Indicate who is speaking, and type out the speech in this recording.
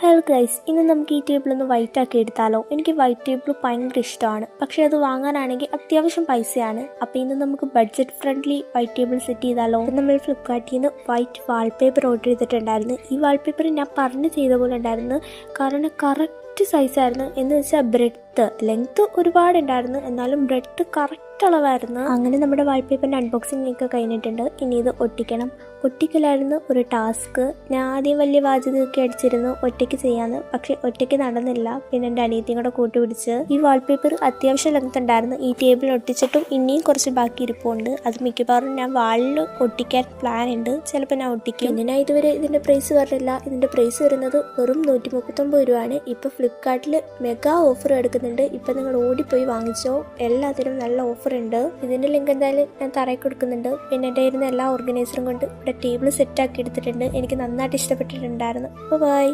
Speaker 1: Hello guys, ഇന്ന് നമുക്ക് ഈ ടേബിൾ ഒന്ന് വൈറ്റ് ആക്കി എടുത്താലോ. എനിക്ക് വൈറ്റ് ടേബിൾ ഭയങ്കര ഇഷ്ടമാണ്, പക്ഷേ അത് വാങ്ങാനാണെങ്കിൽ അത്യാവശ്യം പൈസയാണ്. അപ്പോൾ ഇന്ന് നമുക്ക് budget friendly white table set ചെയ്താലോ. നമ്മൾ ഫ്ലിപ്കാർട്ടിൽ നിന്ന് വൈറ്റ് വാൾപേപ്പർ ഓർഡർ ചെയ്തിട്ടുണ്ടായിരുന്നു. ഈ വാൾപേപ്പർ ഞാൻ പറഞ്ഞ് ചെയ്ത പോലെ ഉണ്ടായിരുന്നു, കാരണം കറക്റ്റ് സൈസായിരുന്നു. എന്ന് വെച്ചാൽ ബ്രെഡ്ത്ത് ലെങ്ത്ത് ഒരുപാടുണ്ടായിരുന്നു, എന്നാലും ബ്രെഡ്ത്ത് കറക്റ്റ് അളവായിരുന്നു. അങ്ങനെ നമ്മുടെ വാൾപേപ്പറിൻ്റെ അൺബോക്സിംഗ് ഒക്കെ കഴിഞ്ഞിട്ടുണ്ട്. ഇനി ഇത് ഒട്ടിക്കണം. ഒട്ടിക്കലായിരുന്നു ഒരു ടാസ്ക്. ഞാൻ ആദ്യം വലിയ വാചകമൊക്കെ അടിച്ചിരുന്നു ഒറ്റയ്ക്ക് ചെയ്യാന്ന്, പക്ഷെ ഒറ്റയ്ക്ക് നടന്നില്ല. പിന്നെ എൻ്റെ അനിയത്തിയും കൂടെ കൂട്ടുപിടിച്ച്. ഈ വാൾപേപ്പർ അത്യാവശ്യം ലെങ്ത് ഉണ്ടായിരുന്നു. ഈ ടേബിൾ ഒട്ടിച്ചിട്ടും ഇനിയും കുറച്ച് ബാക്കി ഇരിപ്പുണ്ട്. അത് മിക്കവാറും ഞാൻ വാളിൽ ഒട്ടിക്കാൻ പ്ലാൻ ഉണ്ട്, ചിലപ്പോൾ ഞാൻ ഒട്ടിക്കും. പിന്നെ ഞാൻ ഇതുവരെ ഇതിൻ്റെ പ്രൈസ് പറഞ്ഞില്ല. ഇതിൻ്റെ പ്രൈസ് വരുന്നത് വെറും 139 രൂപയാണ്. ഇപ്പോൾ ഫ്ലിപ്കാർട്ടിൽ മെഗാ ഓഫർ എടുക്കുന്നുണ്ട്. ഇപ്പം നിങ്ങൾ ഓടിപ്പോയി വാങ്ങിച്ചോ, എല്ലാത്തിനും നല്ല ഓഫർ ഉണ്ട്. ഇതിൻ്റെ ലിങ്ക് എന്തായാലും ഞാൻ തറയിൽ കൊടുക്കുന്നുണ്ട്. പിന്നെ എൻ്റെ ഇരുന്ന എല്ലാ ഓർഗനൈസറും കൊണ്ട് ടേബിൾ സെറ്റ് ആക്കി എടുത്തിട്ടുണ്ട്. എനിക്ക് നന്നായിട്ട് ഇഷ്ടപ്പെട്ടിട്ടുണ്ടായിരുന്നു. ബൈ.